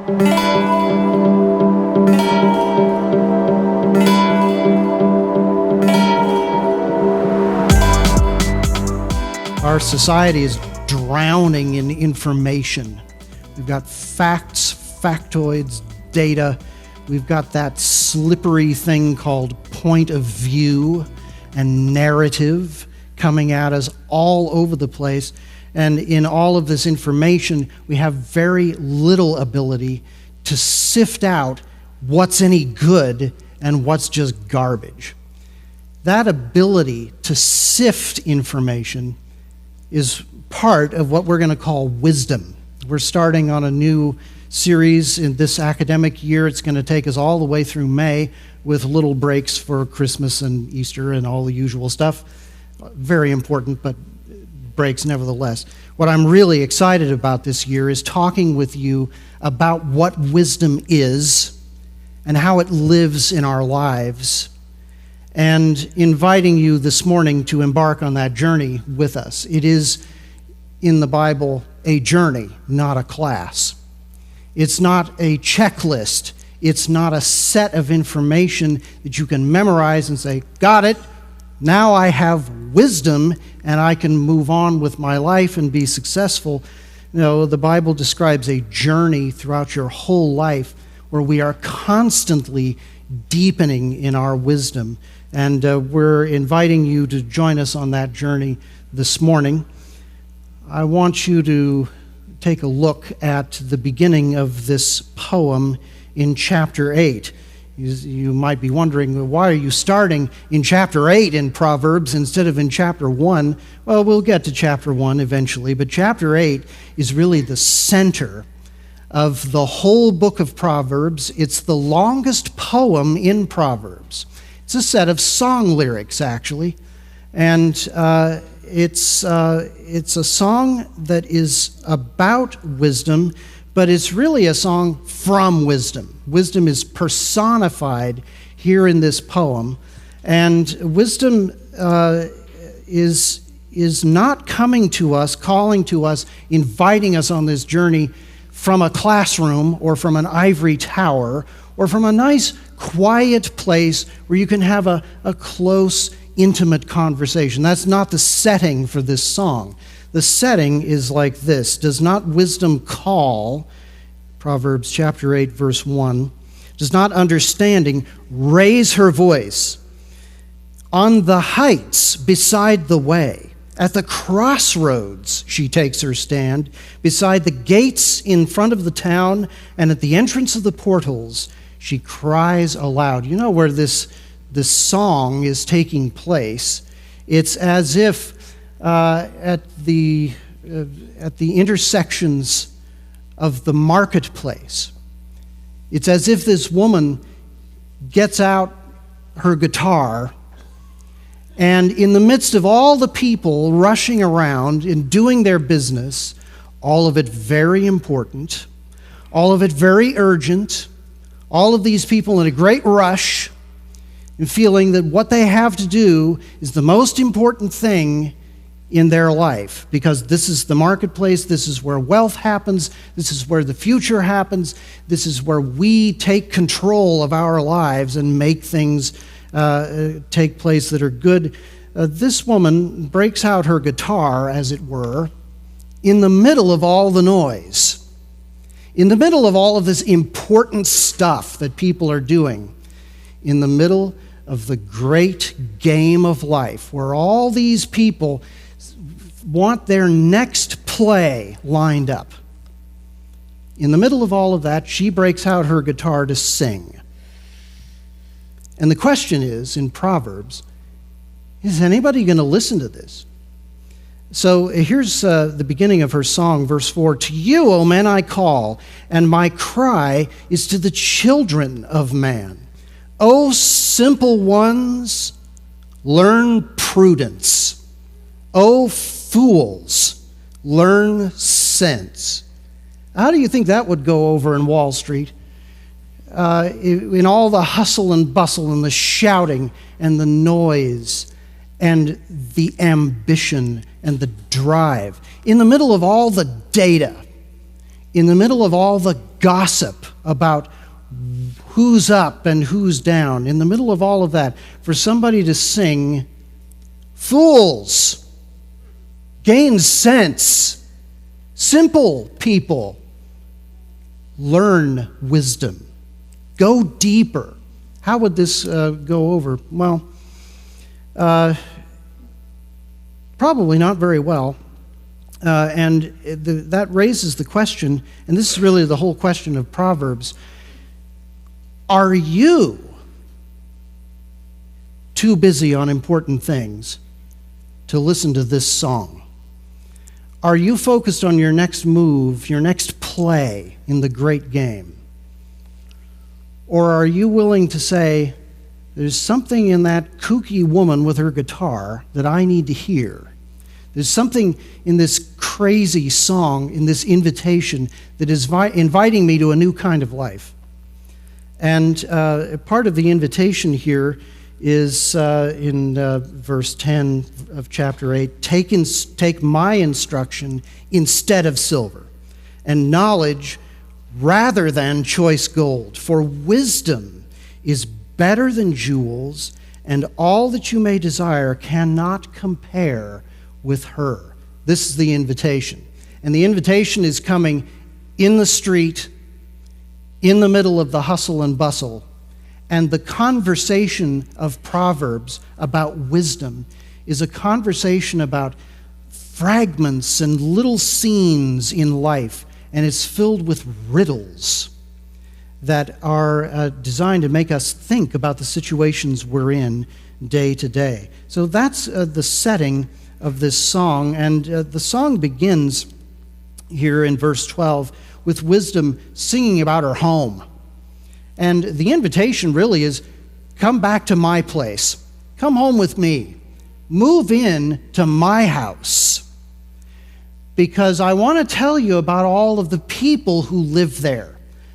Our society is drowning in information. We've got facts, factoids, data. We've got that slippery thing called point of view and narrative coming at us all over the place. And in all of this information, we have very little ability to sift out what's any good and what's just garbage. That ability to sift information is part of what we're going to call wisdom. We're starting on a new series in this academic year. It's going to take us all the way through May with little breaks for Christmas and Easter and all the usual stuff. Very important, but breaks nevertheless. What I'm really excited about this year is talking with you about what wisdom is and how it lives in our lives, and inviting you this morning to embark on that journey with us. It is, in the Bible, a journey, not a class. It's not a checklist. It's not a set of information that you can memorize and say, got it, now I have wisdom and I can move on with my life and be successful. No, the Bible describes a journey throughout your whole life where we are constantly deepening in our wisdom. And we're inviting you to join us on that journey this morning. I want you to take a look at the beginning of this poem in chapter 8. You might be wondering, why are you starting in chapter 8 in Proverbs instead of in chapter 1? Well, we'll get to chapter 1 eventually, but chapter 8 is really the center of the whole book of Proverbs. It's the longest poem in Proverbs. It's a set of song lyrics, actually, and it's a song that is about wisdom, but it's really a song from wisdom. Wisdom is personified here in this poem, and wisdom is not coming to us, calling to us, inviting us on this journey from a classroom or from an ivory tower or from a nice quiet place where you can have a close, intimate conversation. That's not the setting for this song. The setting is like this. Does not wisdom call, Proverbs chapter 8, verse 1, does not understanding raise her voice on the heights beside the way? At the crossroads she takes her stand, beside the gates in front of the town, and at the entrance of the portals she cries aloud. You know where this song is taking place? It's as if at the intersections of the marketplace. It's as if this woman gets out her guitar, and in the midst of all the people rushing around and doing their business, all of it very important, all of it very urgent, all of these people in a great rush and feeling that what they have to do is the most important thing in their life, because this is the marketplace, this is where wealth happens, this is where the future happens, this is where we take control of our lives and make things take place that are good. This woman breaks out her guitar, as it were, in the middle of all the noise. In the middle of all of this important stuff that people are doing, in the middle of the great game of life, where all these people want their next play lined up. In the middle of all of that, she breaks out her guitar to sing. And the question is, in Proverbs, is anybody going to listen to this? So here's the beginning of her song, verse 4. To you, O men, I call, and my cry is to the children of man. O simple ones, learn prudence. O fools, learn sense. How do you think that would go over in Wall Street? In all the hustle and bustle and the shouting and the noise and the ambition and the drive, in the middle of all the data, in the middle of all the gossip about who's up and who's down, in the middle of all of that, for somebody to sing, "Fools, gain sense, simple people, learn wisdom, go deeper." How would this go over? Well, probably not very well. That raises the question, and this is really the whole question of Proverbs: are you too busy on important things to listen to this song? Are you focused on your next move, your next play in the great game? Or are you willing to say, there's something in that kooky woman with her guitar that I need to hear? There's something in this crazy song, in this invitation, that is inviting me to a new kind of life. And part of the invitation here is in verse 10 of chapter 8, take my instruction instead of silver, and knowledge rather than choice gold. For wisdom is better than jewels, and all that you may desire cannot compare with her. This is the invitation. And the invitation is coming in the street, in the middle of the hustle and bustle. And the conversation of Proverbs about wisdom is a conversation about fragments and little scenes in life, and it's filled with riddles that are designed to make us think about the situations we're in day to day. So that's the setting of this song, and the song begins here in verse 12 with wisdom singing about her home. And the invitation really is, come back to my place. Come home with me. Move in to my house. Because I want to tell you about all of the people who live there.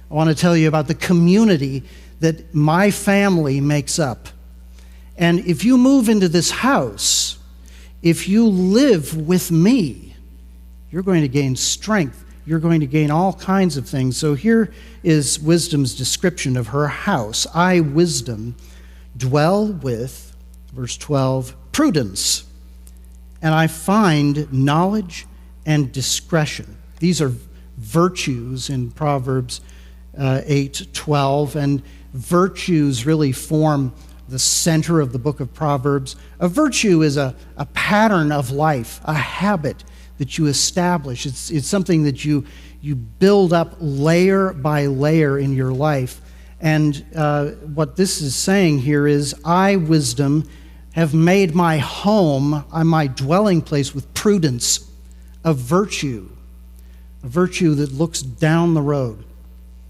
I want to tell you about the community that my family makes up. And if you move into this house, if you live with me, you're going to gain strength. You're going to gain all kinds of things. So here is wisdom's description of her house. I, wisdom, dwell with, verse 12, prudence, and I find knowledge and discretion. These are virtues in Proverbs 8:12, and virtues really form the center of the book of Proverbs. A virtue is a pattern of life, a habit that you establish. It's something that you build up layer by layer in your life. And what this is saying here is, I, wisdom, have made my home, my dwelling place with prudence, a virtue that looks down the road,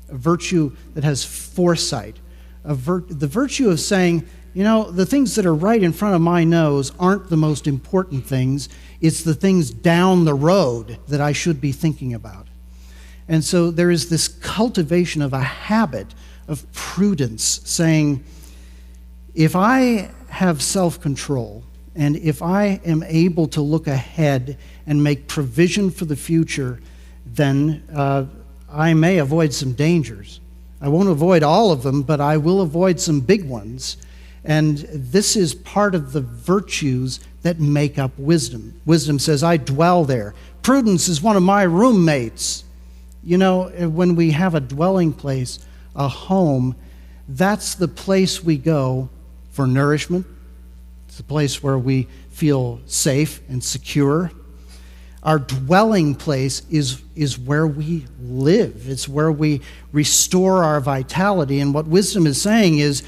a virtue that has foresight, the virtue of saying, the things that are right in front of my nose aren't the most important things. It's the things down the road that I should be thinking about. And so there is this cultivation of a habit of prudence, saying, if I have self-control, and if I am able to look ahead and make provision for the future, then I may avoid some dangers. I won't avoid all of them, but I will avoid some big ones. And this is part of the virtues that make up wisdom. Wisdom says, I dwell there. Prudence is one of my roommates. When we have a dwelling place, a home, that's the place we go for nourishment. It's the place where we feel safe and secure. Our dwelling place is where we live. It's where we restore our vitality. And what wisdom is saying is,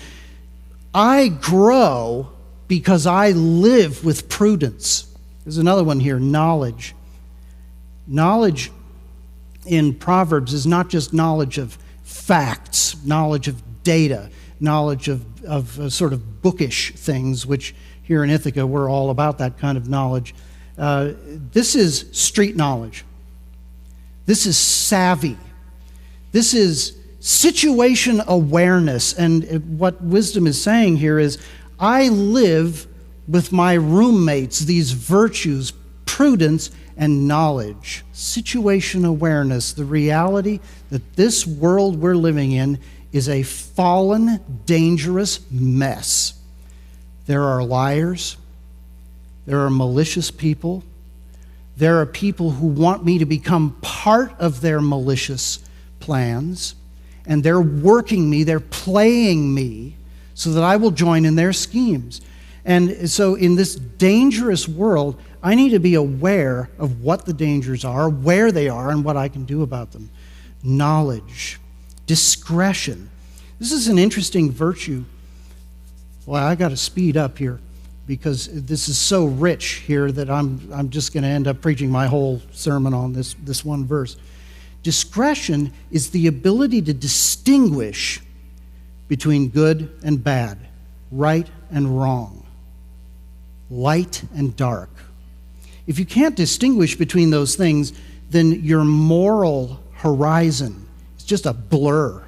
I grow because I live with prudence. There's another one here, knowledge. Knowledge in Proverbs is not just knowledge of facts, knowledge of data, knowledge of sort of bookish things, which here in Ithaca we're all about that kind of knowledge. This is street knowledge. This is savvy. This is situation awareness. And what wisdom is saying here is, I live with my roommates these virtues, prudence and knowledge, situation awareness, the reality that this world we're living in is a fallen, dangerous mess. There are liars. There are malicious people. There are people who want me to become part of their malicious plans, and they're working me, they're playing me so that I will join in their schemes. And so in this dangerous world, I need to be aware of what the dangers are, where they are, and what I can do about them. Knowledge, discretion. This is an interesting virtue. Well, I got to speed up here because this is so rich here that I'm just going to end up preaching my whole sermon on this one verse. Discretion is the ability to distinguish between good and bad, right and wrong, light and dark. If you can't distinguish between those things, then your moral horizon is just a blur.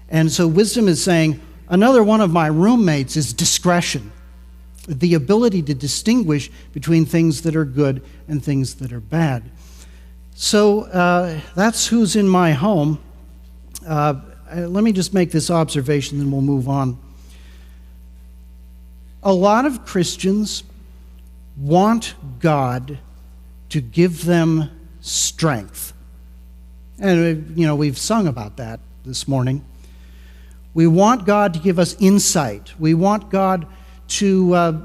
And so wisdom is saying, another one of my roommates is discretion, the ability to distinguish between things that are good and things that are bad. So that's who's in my home. Let me just make this observation, then we'll move on. A lot of Christians want God to give them strength. And, we've sung about that this morning. We want God to give us insight. We want God to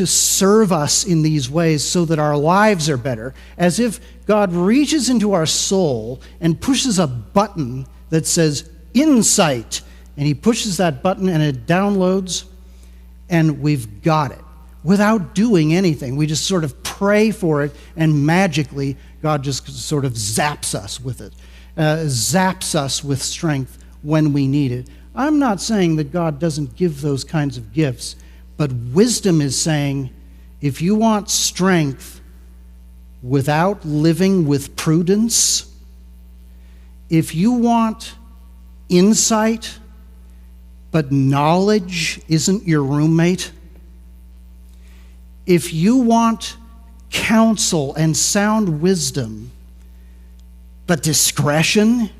serve us in these ways so that our lives are better, as if God reaches into our soul and pushes a button that says insight, and he pushes that button and it downloads, and we've got it without doing anything. We just sort of pray for it, and magically God just sort of zaps us with it, zaps us with strength when we need it. I'm not saying that God doesn't give those kinds of gifts, but wisdom is saying, if you want strength without living with prudence, if you want insight, but knowledge isn't your roommate, if you want counsel and sound wisdom, but discretion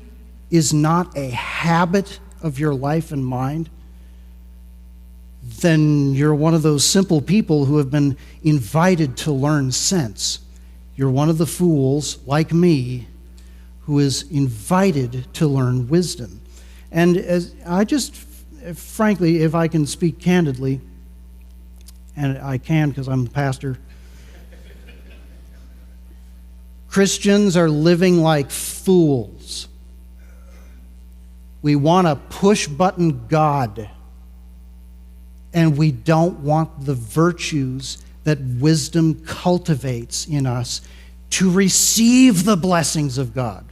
is not a habit of your life and mind, then you're one of those simple people who have been invited to learn sense. You're one of the fools, like me, who is invited to learn wisdom. And frankly, if I can speak candidly, and I can because I'm the pastor, Christians are living like fools. We want a push-button God, and we don't want the virtues that wisdom cultivates in us to receive the blessings of God.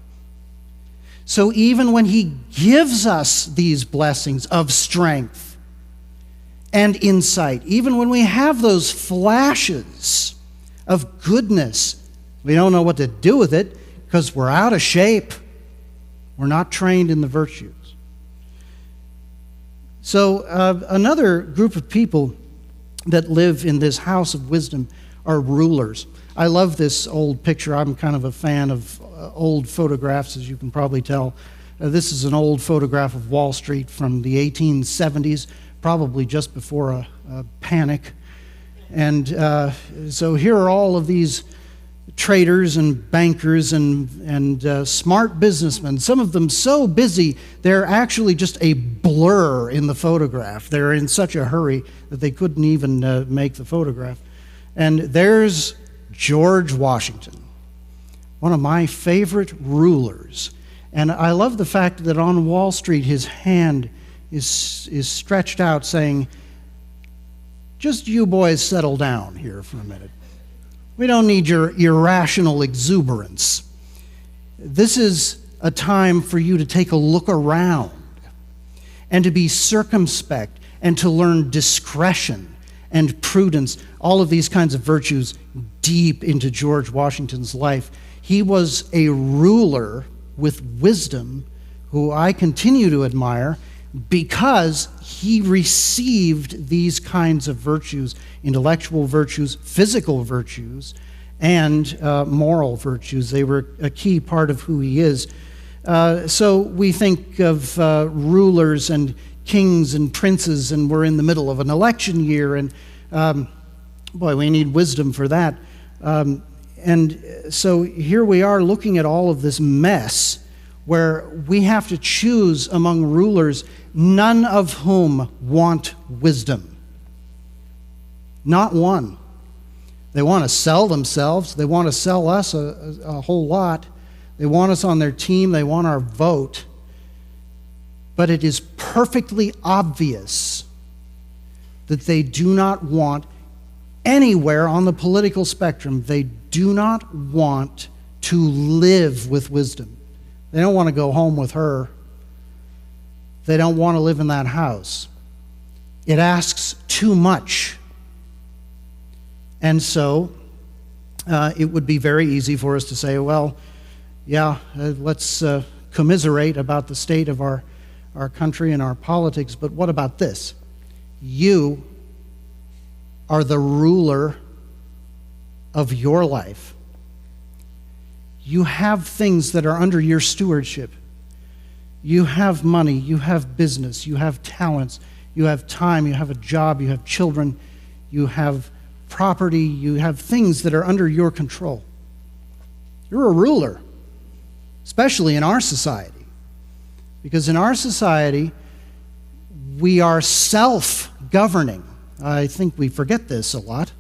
So even when he gives us these blessings of strength and insight, even when we have those flashes of goodness, we don't know what to do with it because we're out of shape. We're not trained in the virtues. So another group of people that live in this house of wisdom are rulers. I love this old picture. I'm kind of a fan of old photographs, as you can probably tell. This is an old photograph of Wall Street from the 1870s, probably just before a panic. And so here are all of these traders and bankers and smart businessmen, some of them so busy they're actually just a blur in the photograph. They're in such a hurry that they couldn't even make the photograph. And there's George Washington, one of my favorite rulers. And I love the fact that on Wall Street his hand is stretched out saying, just you boys settle down here for a minute. We don't need your irrational exuberance. This is a time for you to take a look around and to be circumspect and to learn discretion and prudence, all of these kinds of virtues deep into George Washington's life. He was a ruler with wisdom who I continue to admire because he received these kinds of virtues, intellectual virtues, physical virtues, and moral virtues. They were a key part of who he is. So we think of rulers and kings and princes, and we're in the middle of an election year, and boy, we need wisdom for that. And so here we are looking at all of this mess where we have to choose among rulers, none of whom want wisdom. Not one. They want to sell themselves. They want to sell us a whole lot. They want us on their team. They want our vote. But it is perfectly obvious that they do not want anywhere on the political spectrum. They do not want to live with wisdom. They don't want to go home with her. They don't want to live in that house. It asks too much. And so it would be very easy for us to say, well, yeah, let's commiserate about the state of our country and our politics, but what about this? You are the ruler of your life. You have things that are under your stewardship. You have money, you have business, you have talents, you have time, you have a job, you have children, you have property, you have things that are under your control. You're a ruler, especially in our society. Because in our society, we are self-governing. I think we forget this a lot.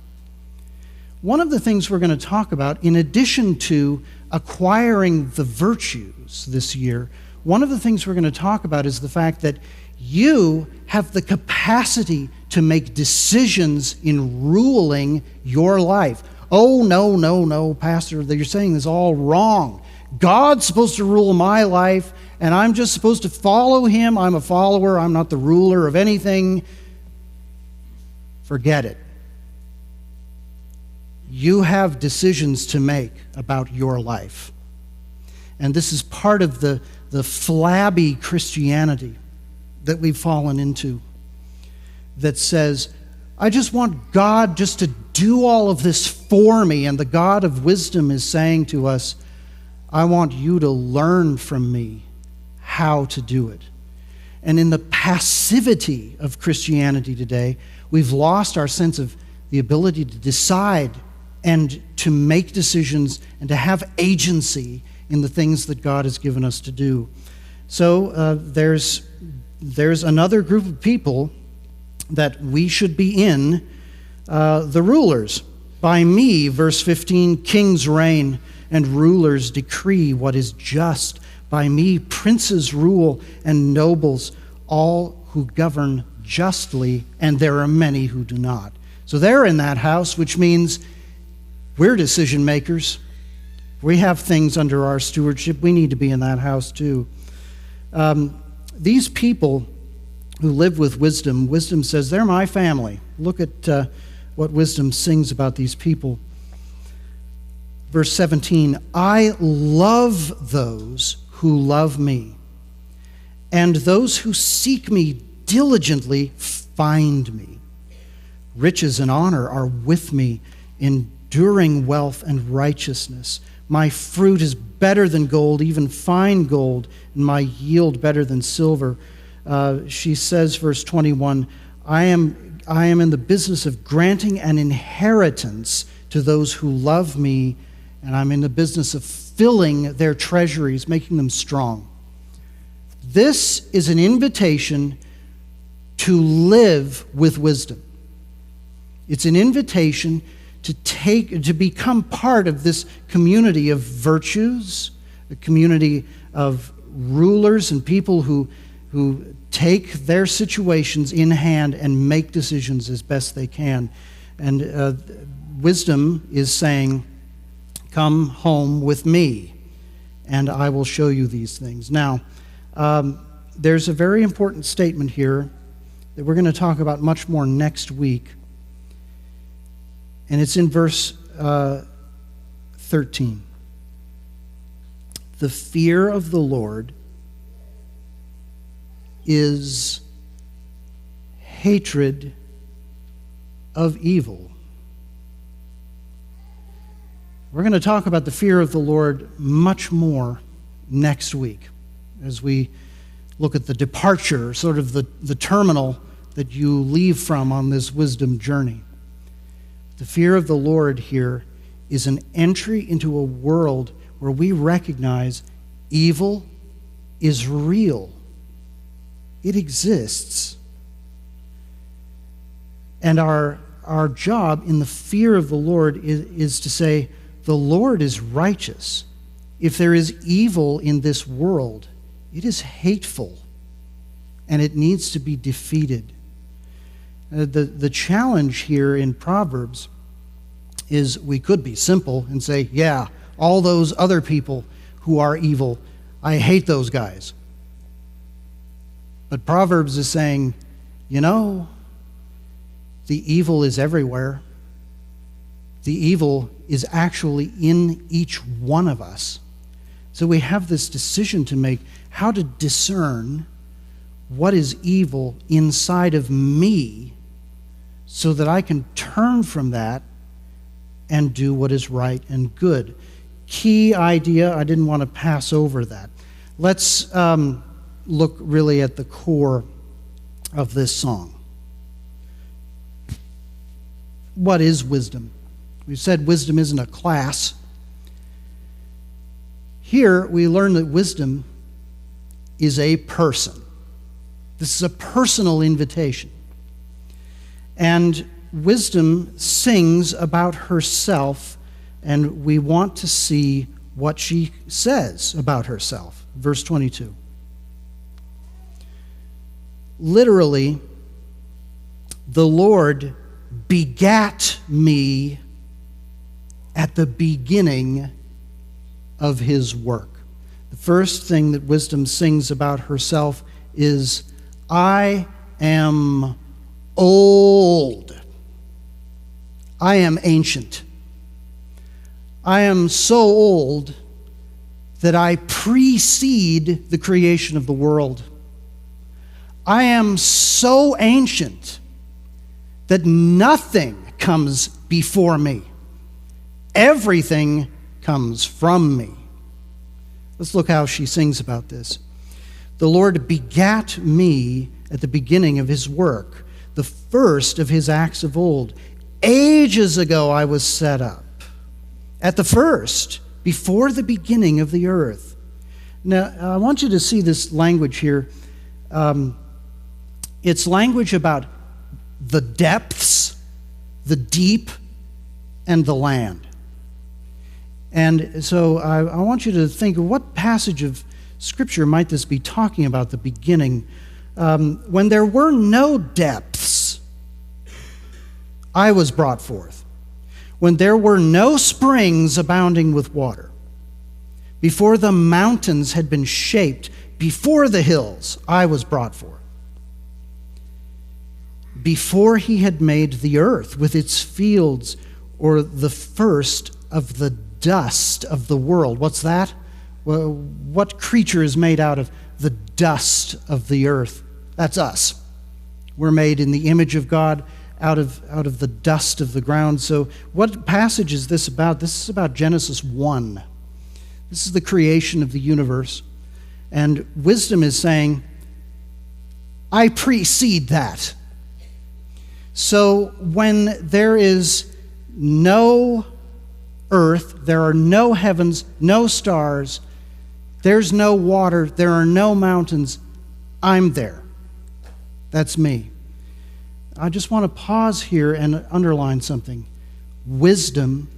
One of the things we're going to talk about, in addition to acquiring the virtues this year, one of the things we're going to talk about is the fact that you have the capacity to make decisions in ruling your life. Oh, no, Pastor, you're saying this all wrong. God's supposed to rule my life, and I'm just supposed to follow him. I'm a follower. I'm not the ruler of anything. Forget it. You have decisions to make about your life. And this is part of the flabby Christianity that we've fallen into that says, I just want God just to do all of this for me. And the God of wisdom is saying to us, I want you to learn from me how to do it. And in the passivity of Christianity today, we've lost our sense of the ability to decide and to make decisions and to have agency in the things that God has given us to do. So there's another group of people that we should be in, the rulers. By me, verse 15, kings reign and rulers decree what is just. By me, princes rule and nobles, all who govern justly, and there are many who do not. So they're in that house, which means we're decision makers. We have things under our stewardship. We need to be in that house too. These people who live with wisdom, wisdom says, they're my family. Look at what wisdom sings about these people. Verse 17, I love those who love me, and those who seek me diligently find me. Riches and honor are with me, enduring wealth and righteousness. My fruit is better than gold, even fine gold, and my yield better than silver. She says, verse 21, I am in the business of granting an inheritance to those who love me, and I'm in the business of filling their treasuries, making them strong. This is an invitation to live with wisdom. It's an invitation to become part of this community of virtues, a community of rulers and people who take their situations in hand and make decisions as best they can. And wisdom is saying, come home with me, and I will show you these things. Now, there's a very important statement here that we're going to talk about much more next week. And it's in verse 13. The fear of the Lord is hatred of evil. We're going to talk about the fear of the Lord much more next week as we look at the departure, sort of the terminal that you leave from on this wisdom journey. The fear of the Lord here is an entry into a world where we recognize evil is real. It exists. And our job in the fear of the Lord is to say, the Lord is righteous. If there is evil in this world, it is hateful, and it needs to be defeated. The challenge here in Proverbs is we could be simple and say, yeah, all those other people who are evil, I hate those guys. But Proverbs is saying, the evil is everywhere. The evil is actually in each one of us. So we have this decision to make, how to discern what is evil inside of me so that I can turn from that and do what is right and good. Key idea, I didn't want to pass over that. Let's look really at the core of this song. What is wisdom? We've said wisdom isn't a class. Here we learn that wisdom is a person. This is a personal invitation. And wisdom sings about herself, and we want to see what she says about herself. Verse 22. Literally, the Lord begat me at the beginning of his work. The first thing that wisdom sings about herself is, I am old. I am ancient. I am so old that I precede the creation of the world. I am so ancient that nothing comes before me. Everything comes from me. Let's look how she sings about this. The Lord begat me at the beginning of his work, the first of his acts of old. Ages ago I was set up, at the first, before the beginning of the earth. Now, I want you to see this language here. It's language about the depths, the deep, and the land. And so I want you to think, what passage of Scripture might this be talking about, the beginning? When there were no depths, I was brought forth. When there were no springs abounding with water, before the mountains had been shaped, before the hills, I was brought forth. Before he had made the earth with its fields, or the first of the dust of the world. What's that? Well, what creature is made out of the dust of the earth? That's us. We're made in the image of God out of the dust of the ground. So what passage is this about? This is about Genesis 1. This is the creation of the universe. And wisdom is saying, I precede that. So when there is no earth, there are no heavens, no stars, there's no water, there are no mountains, I'm there. That's me. I just want to pause here and underline something. Wisdom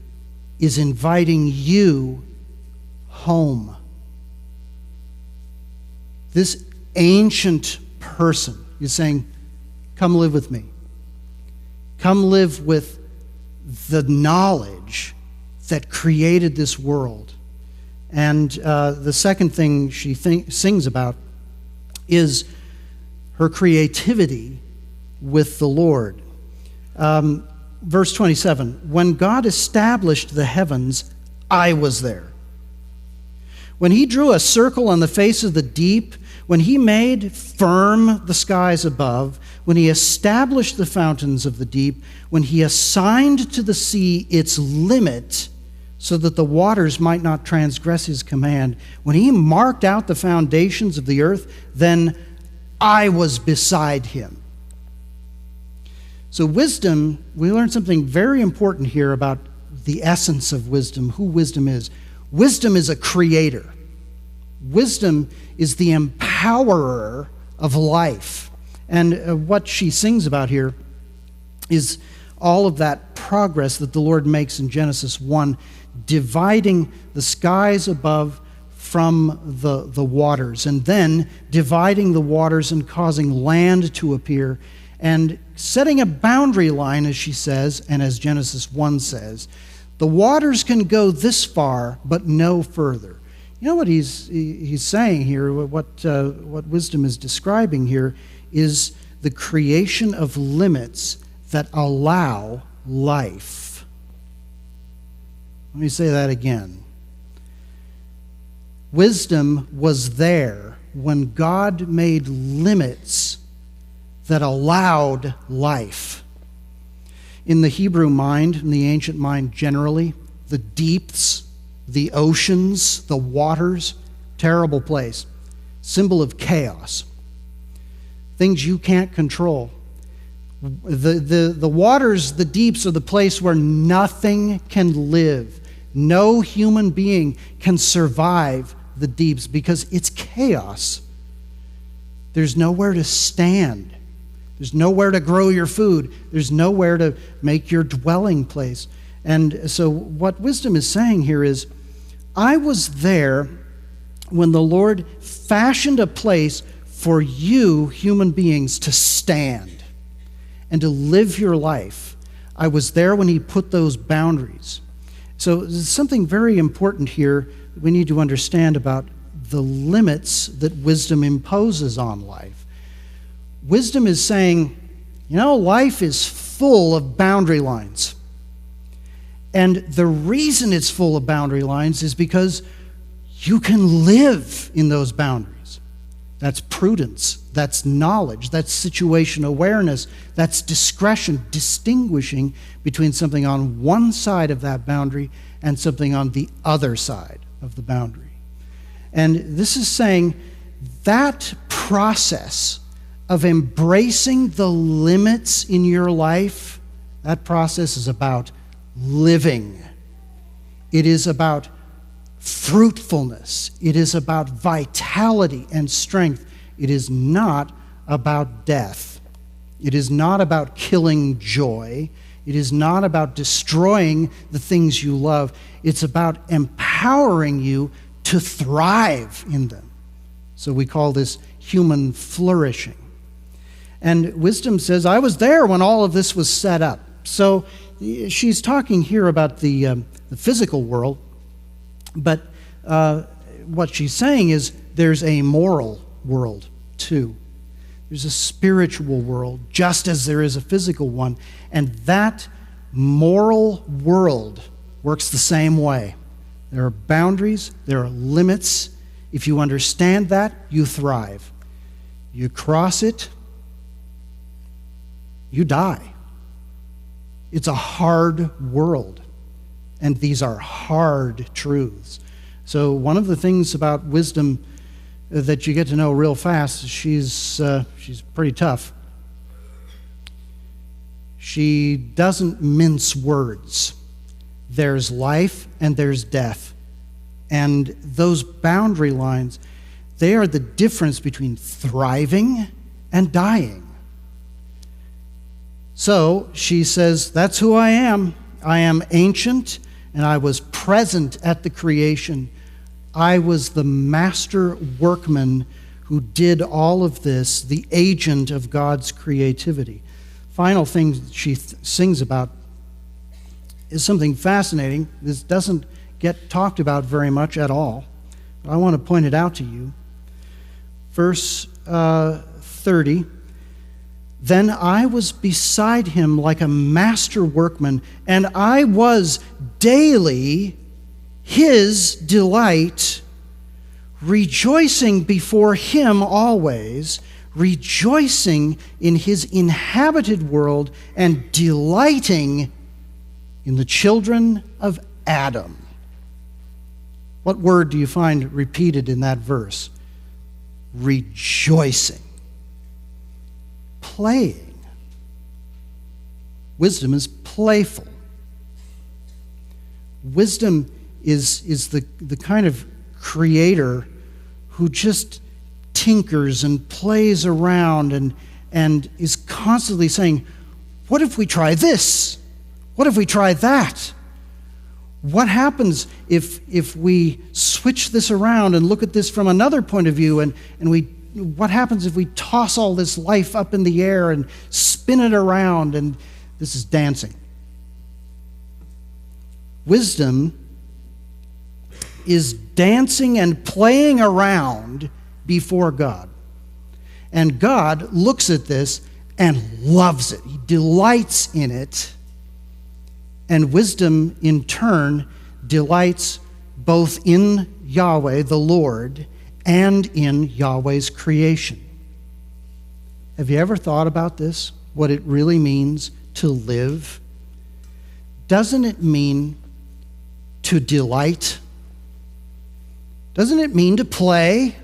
is inviting you home. This ancient person is saying, come live with me. Come live with the knowledge that created this world. And the second thing she sings about is her creativity with the Lord. Verse 27, when God established the heavens, I was there. When he drew a circle on the face of the deep, when he made firm the skies above, when he established the fountains of the deep, when he assigned to the sea its limit, so that the waters might not transgress his command. When he marked out the foundations of the earth, then I was beside him. So wisdom, we learn something very important here about the essence of wisdom, who wisdom is. Wisdom is a creator. Wisdom is the empowerer of life. And what she sings about here is all of that progress that the Lord makes in Genesis 1, dividing the skies above from the waters, and then dividing the waters and causing land to appear, and setting a boundary line, as she says, and as Genesis 1 says. The waters can go this far, but no further. You know what he's saying here, what wisdom is describing here, is the creation of limits that allow life. Let me say that again. Wisdom was there when God made limits that allowed life. In the Hebrew mind, in the ancient mind generally, the deeps, the oceans, the waters, terrible place, symbol of chaos, things you can't control. The waters, the deeps, are the place where nothing can live. No human being can survive the deeps because it's chaos. There's nowhere to stand. There's nowhere to grow your food. There's nowhere to make your dwelling place. And so what wisdom is saying here is, I was there when the Lord fashioned a place for you, human beings, to stand and to live your life. I was there when he put those boundaries. So there's something very important here that we need to understand about the limits that wisdom imposes on life. Wisdom is saying, life is full of boundary lines. And the reason it's full of boundary lines is because you can live in those boundaries. That's prudence, that's knowledge, that's situation awareness, that's discretion, distinguishing between something on one side of that boundary and something on the other side of the boundary. And this is saying that process of embracing the limits in your life, that process is about living. It is about fruitfulness. It is about vitality and strength. It is not about death. It is not about killing joy. It is not about destroying the things you love. It's about empowering you to thrive in them. So we call this human flourishing. And wisdom says, I was there when all of this was set up. So she's talking here about the physical world, but what she's saying is there's a moral world too. There's a spiritual world, just as there is a physical one. And that moral world works the same way. There are boundaries, there are limits. If you understand that, you thrive. You cross it, you die. It's a hard world, and these are hard truths. So one of the things about wisdom that you get to know real fast, she's pretty tough. She doesn't mince words. There's life and there's death. And those boundary lines, they are the difference between thriving and dying. So she says, that's who I am. I am ancient, and I was present at the creation. I was the master workman who did all of this, the agent of God's creativity. Final thing she sings about is something fascinating. This doesn't get talked about very much at all, but I want to point it out to you. Verse 30, then I was beside him like a master workman, and I was daily his delight, rejoicing before him always, rejoicing in his inhabited world, and delighting in the children of Adam. What word do you find repeated in that verse? Rejoicing. Playing. Wisdom is playful. Wisdom is the kind of creator who just tinkers and plays around and is constantly saying, what if we try this? What if we try that? What happens if we switch this around and look at this from another point of view, and what happens if we toss all this life up in the air and spin it around? And this is dancing. Wisdom is dancing and playing around before God. And God looks at this and loves it. He delights in it. And wisdom, in turn, delights both in Yahweh, the Lord, and in Yahweh's creation. Have you ever thought about this? What it really means to live? Doesn't it mean to delight? Doesn't it mean to play?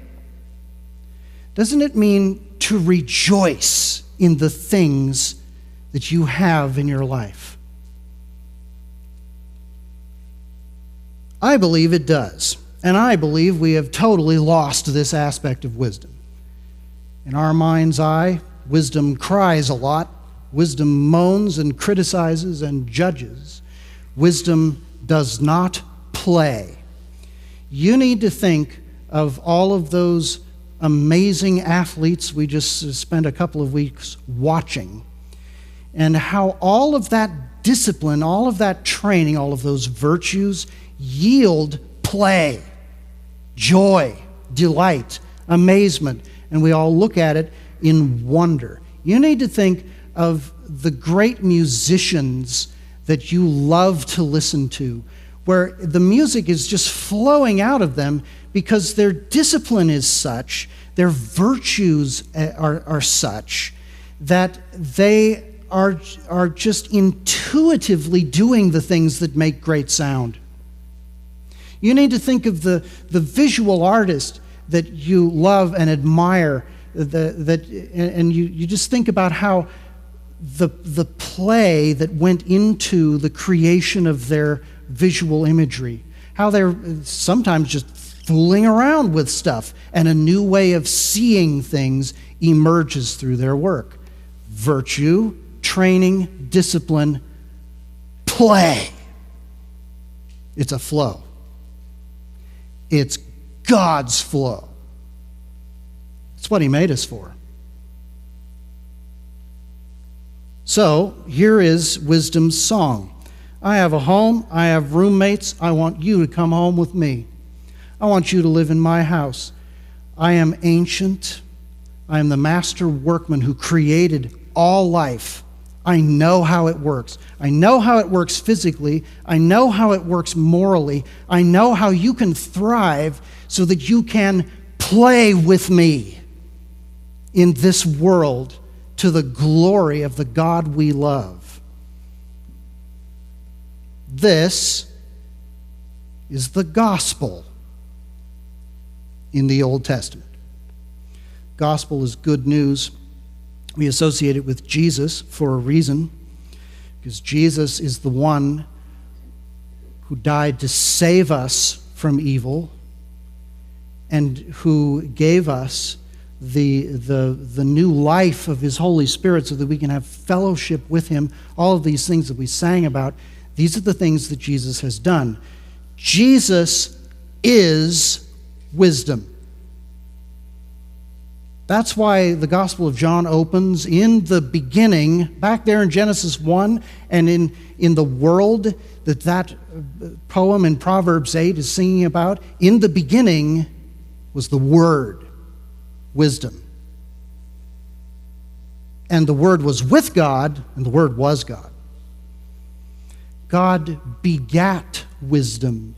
Doesn't it mean to rejoice in the things that you have in your life? I believe it does. And I believe we have totally lost this aspect of wisdom. In our mind's eye, wisdom cries a lot. Wisdom moans and criticizes and judges. Wisdom does not play. You need to think of all of those amazing athletes we just spent a couple of weeks watching, and how all of that discipline, all of that training, all of those virtues yield play, joy, delight, amazement, and we all look at it in wonder. You need to think of the great musicians that you love to listen to, where the music is just flowing out of them because their discipline is such, their virtues are such, that they are just intuitively doing the things that make great sound. You need to think of the visual artist that you love and admire, and you just think about how the play that went into the creation of their visual imagery, how they're sometimes just fooling around with stuff, and a new way of seeing things emerges through their work. Virtue, training, discipline, play. It's a flow. It's God's flow. It's what He made us for. So, here is wisdom's song. I have a home. I have roommates. I want you to come home with me. I want you to live in my house. I am ancient. I am the master workman who created all life. I know how it works. I know how it works physically. I know how it works morally. I know how you can thrive so that you can play with me in this world to the glory of the God we love. This is the gospel in the Old Testament. Gospel is good news. We associate it with Jesus for a reason, because Jesus is the one who died to save us from evil and who gave us the new life of His Holy Spirit so that we can have fellowship with Him. All of these things that we sang about, these are the things that Jesus has done. Jesus is wisdom. That's why the Gospel of John opens in the beginning, back there in Genesis 1, and in the world that poem in Proverbs 8 is singing about. In the beginning was the Word, wisdom. And the Word was with God, and the Word was God. God begat wisdom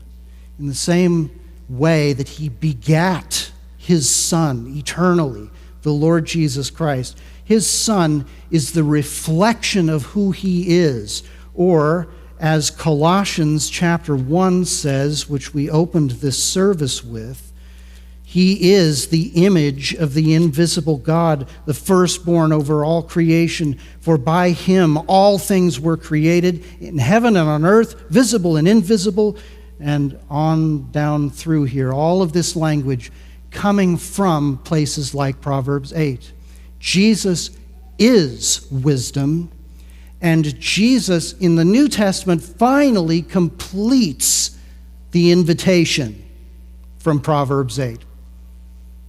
in the same way that He begat His Son eternally, the Lord Jesus Christ. His Son is the reflection of who He is, or as Colossians chapter 1 says, which we opened this service with, he is the image of the invisible God, the firstborn over all creation. For by him all things were created, in heaven and on earth, visible and invisible, and on down through here. All of this language coming from places like Proverbs 8. Jesus is wisdom, and Jesus in the New Testament finally completes the invitation from Proverbs 8.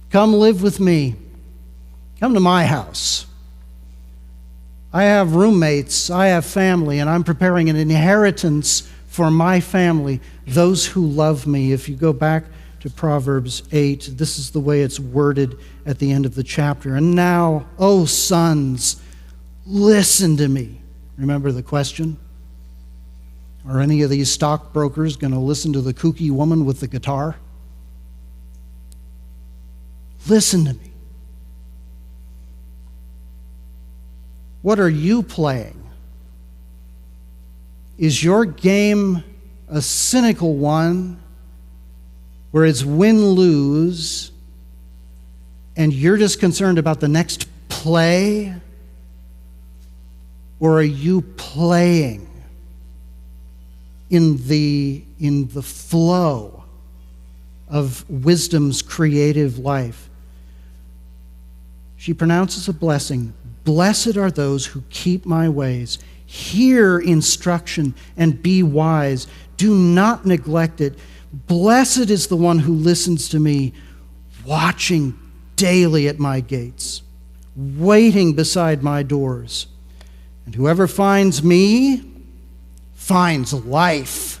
Come live with me. Come to my house. I have roommates, I have family, and I'm preparing an inheritance for my family, those who love me. If you go back to Proverbs 8, this is the way it's worded at the end of the chapter. And now, O sons, listen to me. Remember the question? Are any of these stockbrokers going to listen to the kooky woman with the guitar? Listen to me. What are you playing? Is your game a cynical one where it's win-lose and you're just concerned about the next play? Or are you playing in the flow of wisdom's creative life? She pronounces a blessing. Blessed are those who keep my ways. Hear instruction and be wise. Do not neglect it. Blessed is the one who listens to me, watching daily at my gates, waiting beside my doors. And whoever finds me finds life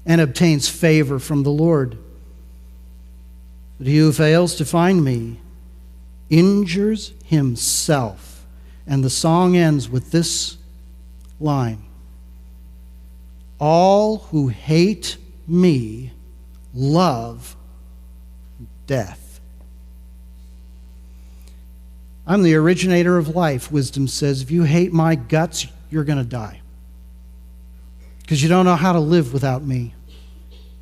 and obtains favor from the Lord. But he who fails to find me injures himself. And the song ends with this line: all who hate me love death. I'm the originator of life, wisdom says. If you hate my guts, you're going to die. Because you don't know how to live without me.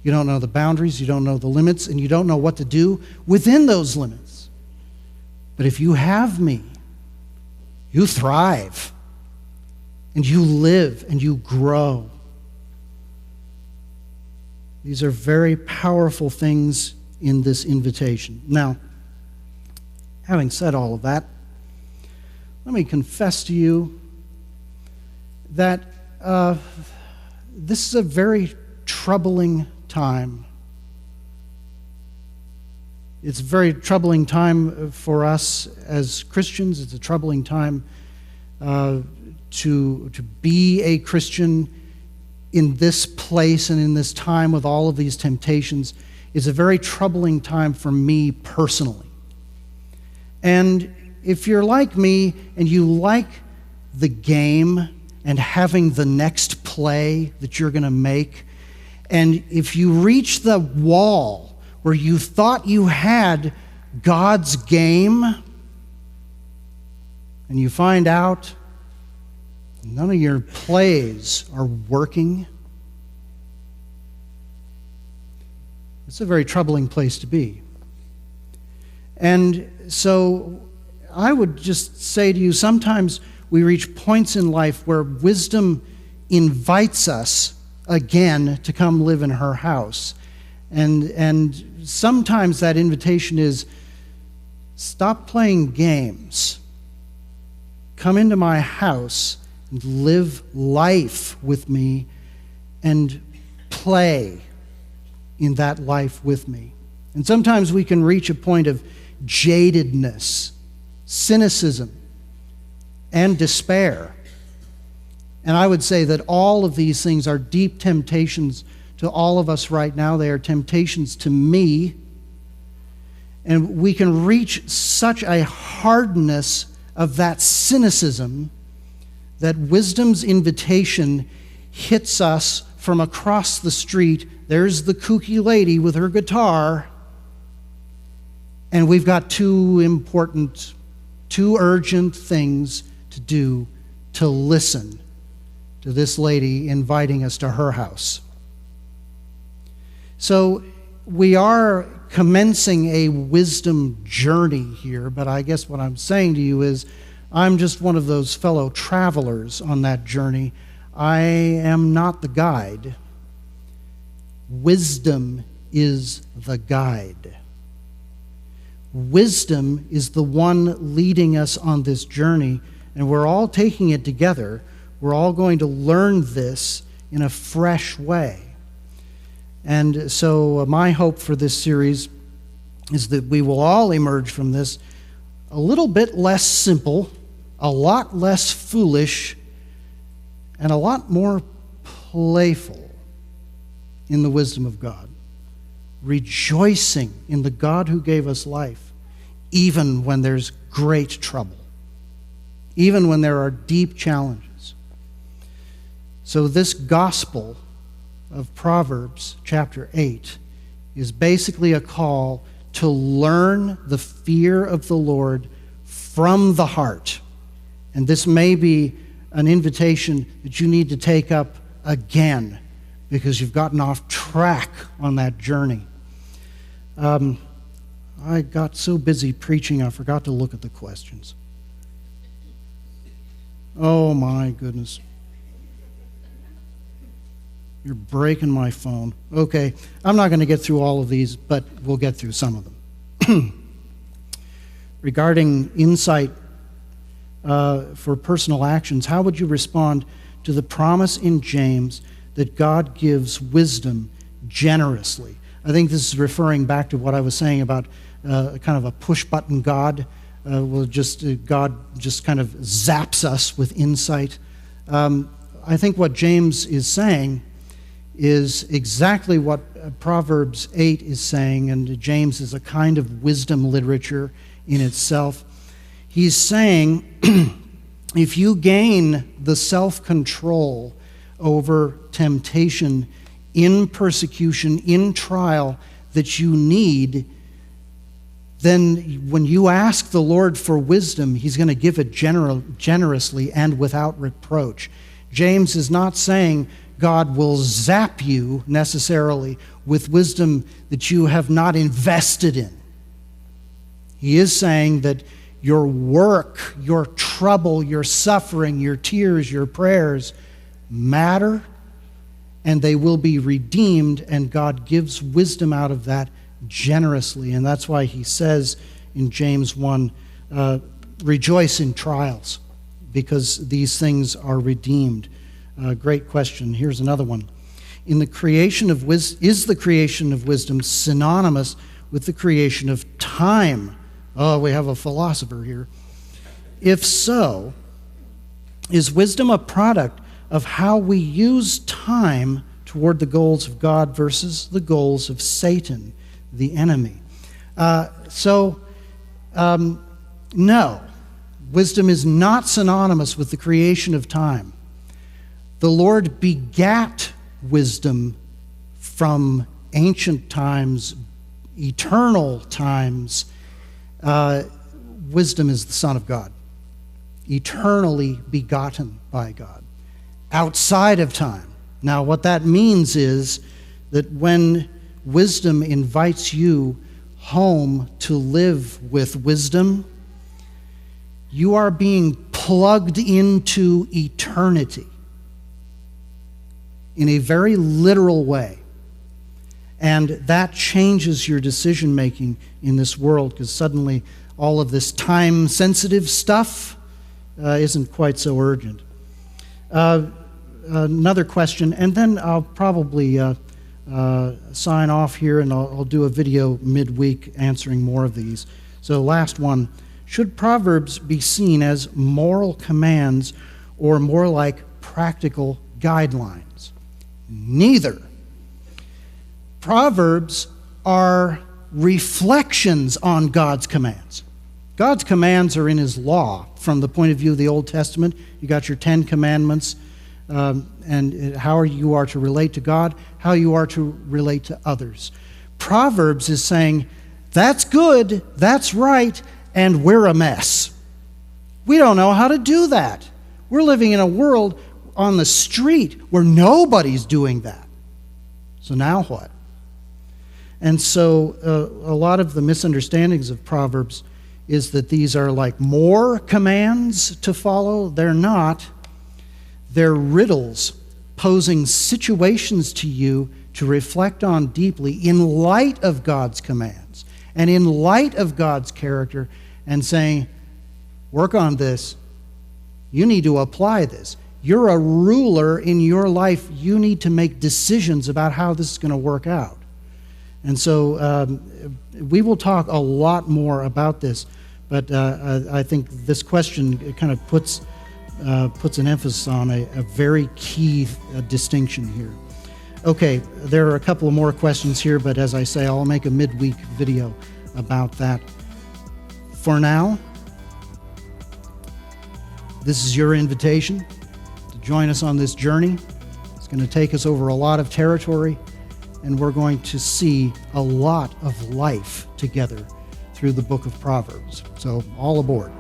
You don't know the boundaries, you don't know the limits, and you don't know what to do within those limits. But if you have me, you thrive, and you live, and you grow. These are very powerful things in this invitation. Now, having said all of that, let me confess to you that this is a very troubling time. It's a very troubling time for us as Christians. It's a troubling time to be a Christian in this place and in this time with all of these temptations. It's a very troubling time for me personally. And if you're like me and you like the game and having the next play that you're going to make, and if you reach the wall where you thought you had God's game and you find out none of your plays are working, it's a very troubling place to be. And so I would just say to you, sometimes we reach points in life where wisdom invites us again to come live in her house. And sometimes that invitation is, stop playing games. Come into my house and live life with me and play in that life with me. And sometimes we can reach a point of jadedness, cynicism, and despair. And I would say that all of these things are deep temptations to all of us right now. They are temptations to me. And we can reach such a hardness of that cynicism that wisdom's invitation hits us from across the street. There's the kooky lady with her guitar. And we've got two urgent things to do: to listen to to this lady inviting us to her house. So we are commencing a wisdom journey here, but I guess what I'm saying to you is I'm just one of those fellow travelers on that journey. I am not the guide. Wisdom is the guide. Wisdom is the one leading us on this journey, and we're all taking it together. We're all going to learn this in a fresh way. And so my hope for this series is that we will all emerge from this a little bit less simple, a lot less foolish, and a lot more playful in the wisdom of God, rejoicing in the God who gave us life, even when there's great trouble, even when there are deep challenges. So this gospel of Proverbs chapter 8 is basically a call to learn the fear of the Lord from the heart. And this may be an invitation that you need to take up again because you've gotten off track on that journey. I got so busy preaching, I forgot to look at the questions. Oh my goodness. You're breaking my phone. Okay, I'm not going to get through all of these, but we'll get through some of them. Regarding insight for personal actions, how would you respond to the promise in James that God gives wisdom generously? I think this is referring back to what I was saying about kind of a push-button God. God just kind of zaps us with insight. I think what James is saying is exactly what Proverbs 8 is saying, and James is a kind of wisdom literature in itself. He's saying, if you gain the self-control over temptation in persecution, in trial that you need, then when you ask the Lord for wisdom, he's going to give it generously and without reproach. James is not saying God will zap you necessarily with wisdom that you have not invested in. He is saying that your work, your trouble, your suffering, your tears, your prayers matter, and they will be redeemed, and God gives wisdom out of that generously. And that's why he says in James 1, rejoice in trials, because these things are redeemed. Great question. Here's another one. Is the creation of wisdom synonymous with the creation of time? Oh, we have a philosopher here. If so, is wisdom a product of how we use time toward the goals of God versus the goals of Satan, the enemy? No. Wisdom is not synonymous with the creation of time. The Lord begat wisdom from ancient times, eternal times. Wisdom is the Son of God, eternally begotten by God, outside of time. Now, what that means is that when wisdom invites you home to live with wisdom, you are being plugged into eternity in a very literal way. And that changes your decision-making in this world, because suddenly all of this time-sensitive stuff isn't quite so urgent. Another question, and then I'll probably sign off here, and I'll do a video midweek answering more of these. So last one, should Proverbs be seen as moral commands or more like practical guidelines? Neither. Proverbs are reflections on God's commands. God's commands are in his law. From the point of view of the Old Testament, you got your 10 commandments, and how you are to relate to God, how you are to relate to others. Proverbs is saying, that's good, that's right, and we're a mess. We don't know how to do that. We're living in a world, on the street where nobody's doing that. So now what? And so a lot of the misunderstandings of Proverbs is that these are like more commands to follow. They're not. They're riddles posing situations to you to reflect on deeply in light of God's commands and in light of God's character, and saying, work on this. You need to apply this. You're a ruler in your life. You need to make decisions about how this is going to work out. And so we will talk a lot more about this, but I think this question kind of puts an emphasis on a very key distinction here. Okay, there are a couple of more questions here, but as I say, I'll make a midweek video about that. For now, this is your invitation to join us on this journey. It's going to take us over a lot of territory, and we're going to see a lot of life together through the book of Proverbs. So, all aboard.